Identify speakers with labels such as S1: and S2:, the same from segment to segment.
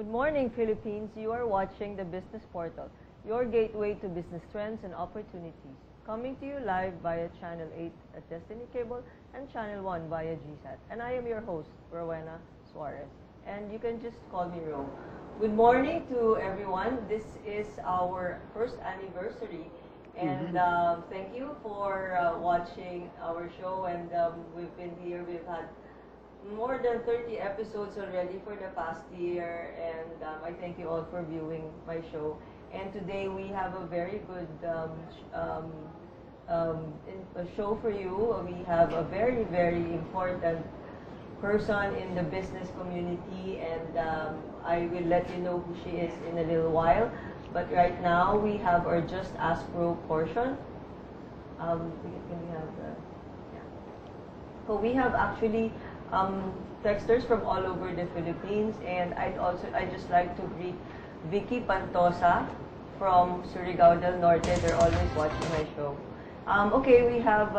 S1: Good morning, Philippines. You are watching the Business Portal, your gateway to business trends and opportunities. Coming to you live via Channel 8 at Destiny Cable and Channel 1 via GSAT. And I am your host, Rowena Suarez. And you can just call me Ro. Good morning to everyone. This is our first anniversary. And thank you for watching our show. And we've been here. We've had more than 30 episodes already for the past year, and I thank you all for viewing my show. And today we have a very good show for you. We have a very, very important person in the business community, and I will let you know who she is in a little while. But right now we have our Just Ask Ro portion. Can we have the, yeah. So we have actually texters from all over the Philippines, and I'd just like to greet Vicky Pantosa from Surigao del Norte. They're always watching my show. Okay, we have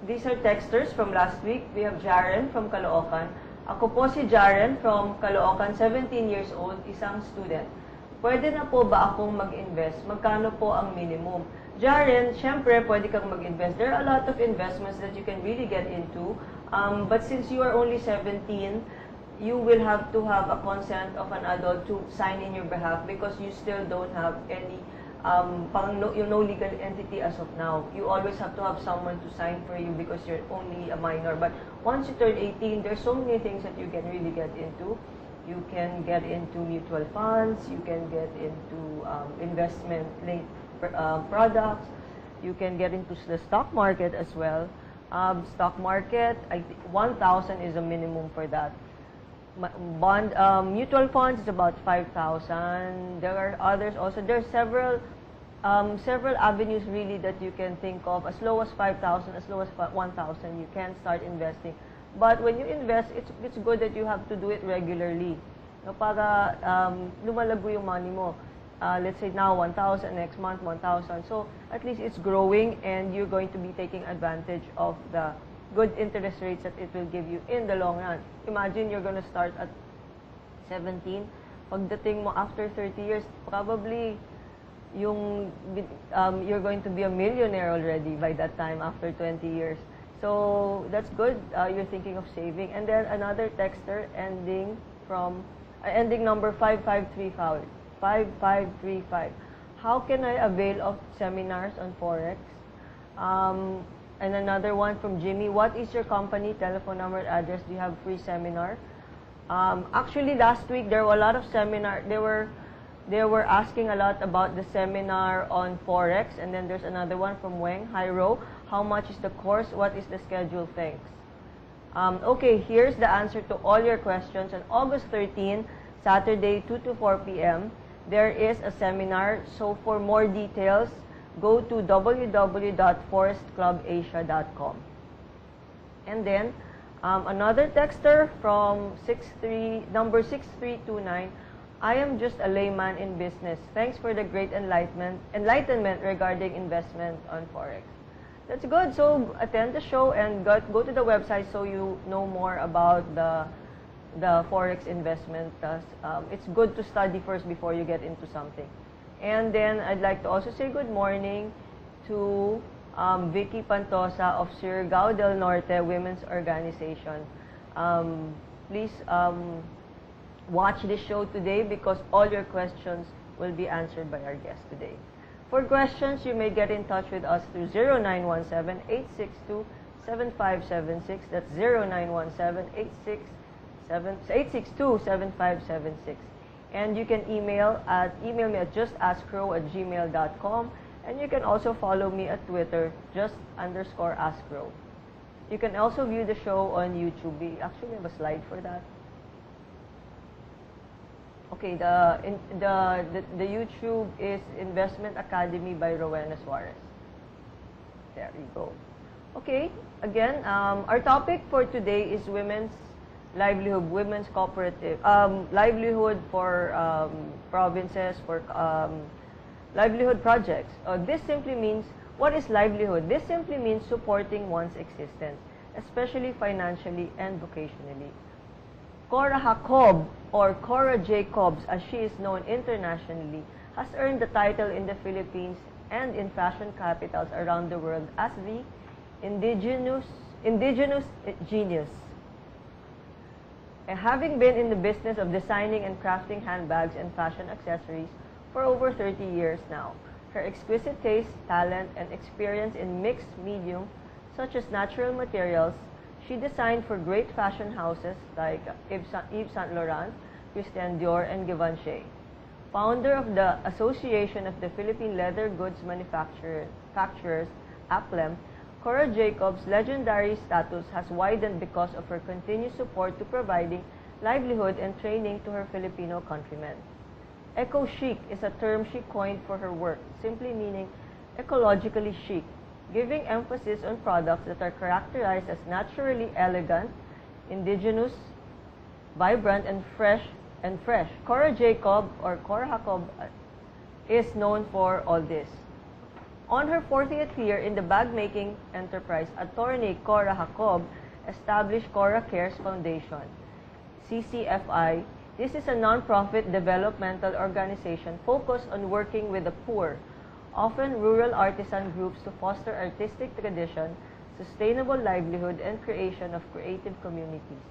S1: these are texters from last week. We have Jaren from Caloocan. Ako po si Jaren from Caloocan, 17 years old, isang student. Pwede na po ba akong mag-invest? Magkano po ang minimum? Jaren, syempre pwede kang mag-invest. There are a lot of investments that you can really get into. But since you are only 17, you will have to have a consent of an adult to sign in your behalf because you still don't have any no legal entity as of now. You always have to have someone to sign for you because you're only a minor. But once you turn 18, there's so many things that you can really get into. You can get into mutual funds. You can get into investment-linked products. You can get into the stock market as well. Stock market, I think 1,000 is a minimum for that. Bond, mutual funds is about 5,000. There are others also. There are several avenues really that you can think of. As low as 5,000, as low as 1,000, you can start investing. But when you invest, it's good that you have to do it regularly. No, para lumalago yung money mo. Let's say now 1,000, next month 1,000. So at least it's growing, and you're going to be taking advantage of the good interest rates that it will give you in the long run. Imagine you're going to start at 17. Pagdating mo after 30 years, probably you're going to be a millionaire already by that time after 20 years. So that's good. You're thinking of saving. And then another texter ending number 5535. 5535. How can I avail of seminars on Forex? And another one from Jimmy. What is your company telephone number and address? Do you have free seminar? Actually, last week there were a lot of seminar. They were asking a lot about the seminar on Forex. And then there's another one from Weng. Hi, Ro. How much is the course? What is the schedule? Thanks. Okay, here's the answer to all your questions. On August 13, Saturday, 2 to 4 p.m., there is a seminar. So for more details, go to www.forestclubasia.com. And then another texter from number 6329. I am just a layman in business. Thanks for the great enlightenment regarding investment on Forex. That's good. So attend the show and go to the website so you know more about the Forex investment. It's good to study first before you get into something. And then I'd like to also say good morning to Vicky Pantosa of Surigao del Norte Women's Organization. Please watch this show today because all your questions will be answered by our guest today. For questions, you may get in touch with us through 0917-862-7576. That's 0917-862-7576. And you can email me at justaskro@gmail.com. And you can also follow me at Twitter, just_askro. You can also view the show on YouTube. We actually have a slide for that. Okay, the YouTube is Investment Academy by Rowena Suarez. There you go. Okay, again, our topic for today is women's livelihood, women's cooperative, livelihood for provinces, for livelihood projects. This simply means, what is livelihood? This simply means supporting one's existence, especially financially and vocationally. Cora Jacob, or Cora Jacobs as she is known internationally, has earned the title in the Philippines and in fashion capitals around the world as the indigenous genius. Having been in the business of designing and crafting handbags and fashion accessories for over 30 years now, her exquisite taste, talent, and experience in mixed medium, such as natural materials, she designed for great fashion houses like Yves Saint Laurent, Christian Dior, and Givenchy. Founder of the Association of the Philippine Leather Goods Manufacturers, APLEM, Cora Jacobs' legendary status has widened because of her continued support to providing livelihood and training to her Filipino countrymen. Eco-chic is a term she coined for her work, simply meaning ecologically chic, giving emphasis on products that are characterized as naturally elegant, indigenous, vibrant, and fresh. Cora Jacob, or Cora Jacob, is known for all this. On her 40th year in the bag-making enterprise, attorney Cora Jacob established Cora Cares Foundation, CCFI. This is a non-profit developmental organization focused on working with the poor, often rural artisan groups, to foster artistic tradition, sustainable livelihood, and creation of creative communities.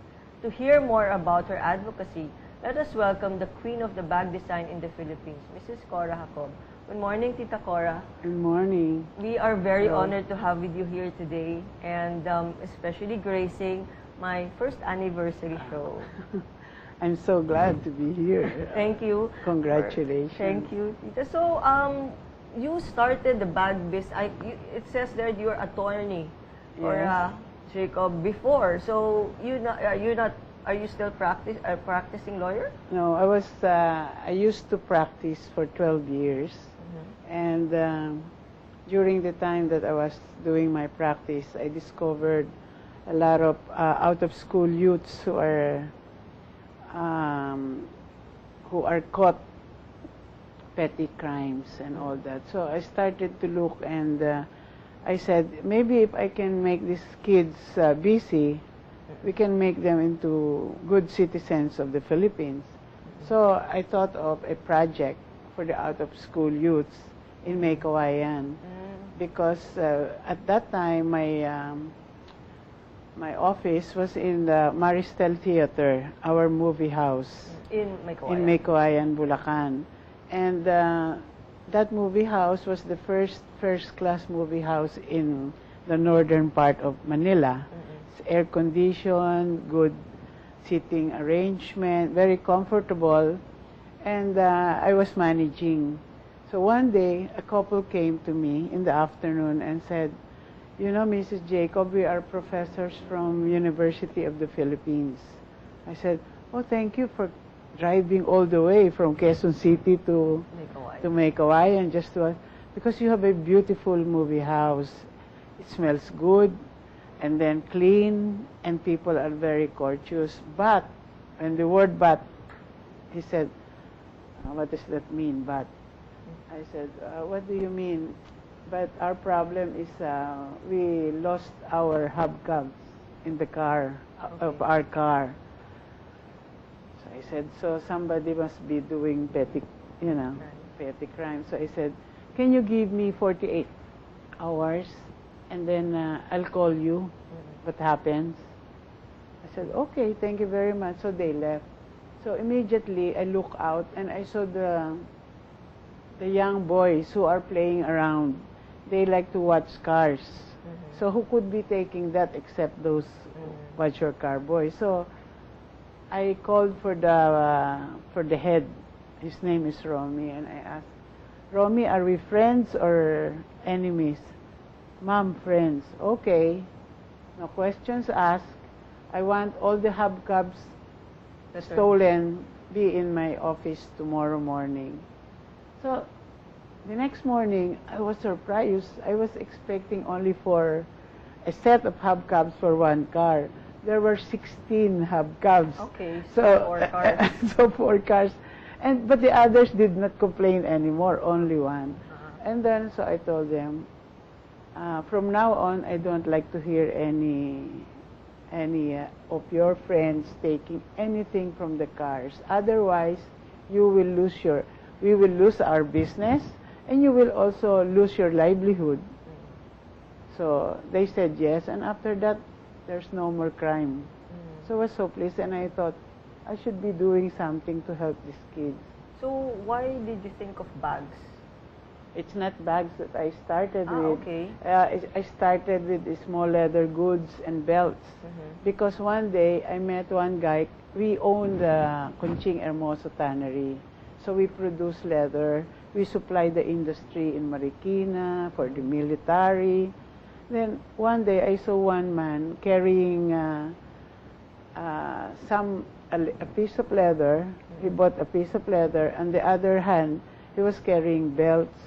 S1: To hear more about her advocacy, let us welcome the queen of the bag design in the Philippines, Mrs. Cora Jacob. Good morning, Tita Cora.
S2: Good morning.
S1: We are very honored to have with you here today, and especially gracing my first anniversary show.
S2: I'm so glad to be here.
S1: Thank you.
S2: Congratulations.
S1: Thank you, Tita. So, you started the bag business. It says that you're attorney,
S2: Yes.
S1: or Jacob, before. So, are you still practicing lawyer?
S2: No, I used to practice for 12 years. And during the time that I was doing my practice, I discovered a lot of out-of-school youths who are caught petty crimes and all that. So I started to look, and I said, maybe if I can make these kids busy, we can make them into good citizens of the Philippines. So I thought of a project for the out-of-school youths in May Kawayan, because at that time my office was in the Maristel Theater, our movie house
S1: In May
S2: in May Kawayan, Bulacan. And that movie house was the first-class movie house in the northern part of Manila. It's air-conditioned, good seating arrangement, very comfortable, and I was managing. So one day, a couple came to me in the afternoon and said, you know, Mrs. Jacob, we are professors from University of the Philippines. I said, oh, thank you for driving all the way from Quezon City to May Kawayan, just to, because you have a beautiful movie house. It smells good, and then clean, and people are very courteous. But, and the word but, he said, what does that mean, but? I said, what do you mean? But our problem is we lost our hubcaps in the car, of our car. So I said, so somebody must be doing petty crime. So I said, can you give me 48 hours, and then I'll call you what happens. I said, okay, thank you very much. So they left. So immediately I look out, and I saw the young boys who are playing around. They like to watch cars. So who could be taking that except those watch your car boys? So I called for the head. His name is Romy, and I asked, Romy, are we friends or enemies? Mom, friends. Okay. No questions asked. I want all the hubcaps stolen be in my office tomorrow morning. So the next morning, I was surprised. I was expecting only for a set of hubcaps for one car. There were 16 hubcaps.
S1: Okay,
S2: so
S1: 4 cars.
S2: so 4 cars. But the others did not complain anymore, only one. And then, so I told them, from now on, I don't like to hear any any of your friends taking anything from the cars. Otherwise, we will lose our business, and you will also lose your livelihood. So they said yes, and after that, there's no more crime. So I was so pleased, and I thought I should be doing something to help these kids.
S1: So why did you think of bags?
S2: It's not bags that I started with.
S1: Okay.
S2: I started with the small leather goods and belts. Because one day I met one guy. We own the Conching Hermoso Tannery. So we produce leather. We supply the industry in Marikina for the military. Then one day I saw one man carrying a piece of leather. He bought a piece of leather, and the other hand he was carrying belts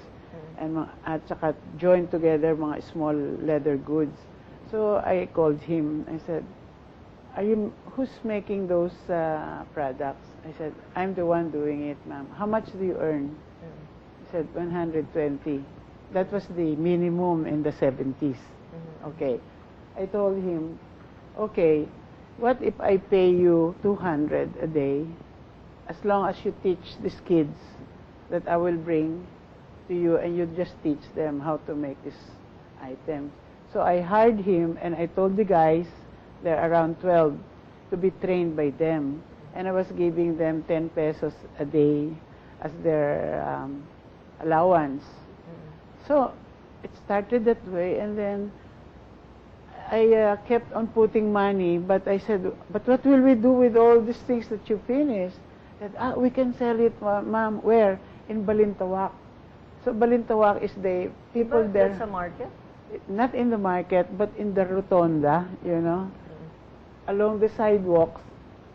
S2: and at saka joined together mga small leather goods. So I called him. I said, who's making those products? I said, I'm the one doing it, ma'am. How much do you earn? He said, 120. That was the minimum in the 70s. Okay. I told him, okay, what if I pay you 200 a day, as long as you teach these kids that I will bring to you, and you just teach them how to make these items. So I hired him, and I told the guys, they're around 12, to be trained by them. And I was giving them 10 pesos a day as their allowance. So it started that way, and then I kept on putting money, but I said, but what will we do with all these things that you finished? That we can sell it, ma'am. Where? In Balintawak. So Balintawak is the people
S1: But
S2: there.
S1: that's a market?
S2: Not in the market, but in the rotonda, along the sidewalks.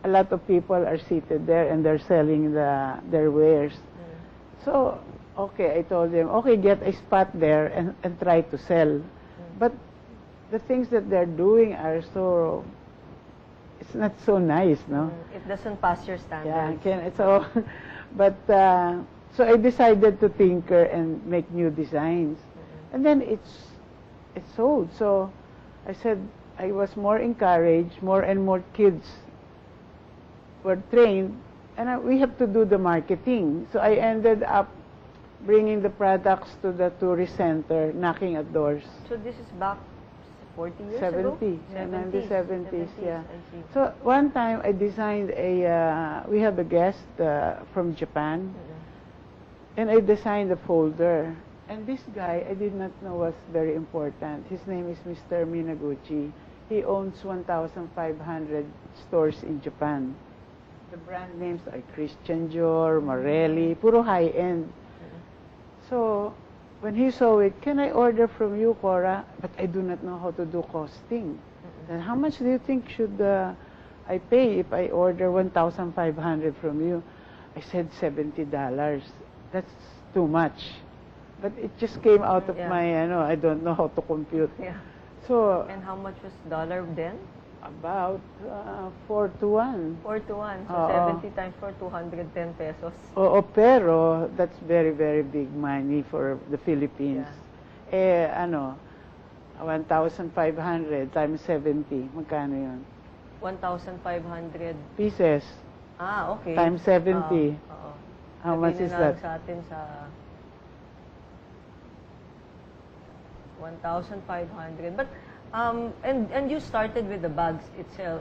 S2: A lot of people are seated there, and they're selling their wares. So, okay, I told them, okay, get a spot there and try to sell. But the things that they're doing are it's not so nice, no?
S1: It doesn't pass your standards.
S2: So I decided to tinker and make new designs. And then it's sold. So I said I was more encouraged, more and more kids were trained, and we have to do the marketing. So I ended up bringing the products to the tourist center, knocking at doors.
S1: So this is back 40 years
S2: 70,
S1: ago?
S2: in the 70s, yeah.
S1: I see.
S2: So one time I designed we have a guest from Japan, and I designed a folder. And this guy I did not know was very important. His name is Mr. Minaguchi. He owns 1,500 stores in Japan. The brand names are Christian Dior, Morelli, puro high-end. So when he saw it, can I order from you, Cora? But I do not know how to do costing. Then how much do you think should I pay if I order 1,500 from you? I said $70. That's too much. But it just came out of my, I don't know how to compute.
S1: Yeah.
S2: So
S1: And how much was dollar then?
S2: about 4 to 1.
S1: 4 to 1. So
S2: Oo.
S1: 70 times 4, 210 pesos.
S2: Oo, pero that's very, very big money for the Philippines. 1,500 times 70, magkano yun?
S1: 1,500
S2: Pieces
S1: okay.
S2: times 70.
S1: Oo.
S2: How much
S1: Sabihin
S2: is
S1: na lang
S2: that?
S1: sa atin sa 1,500. But and you started with the bags itself.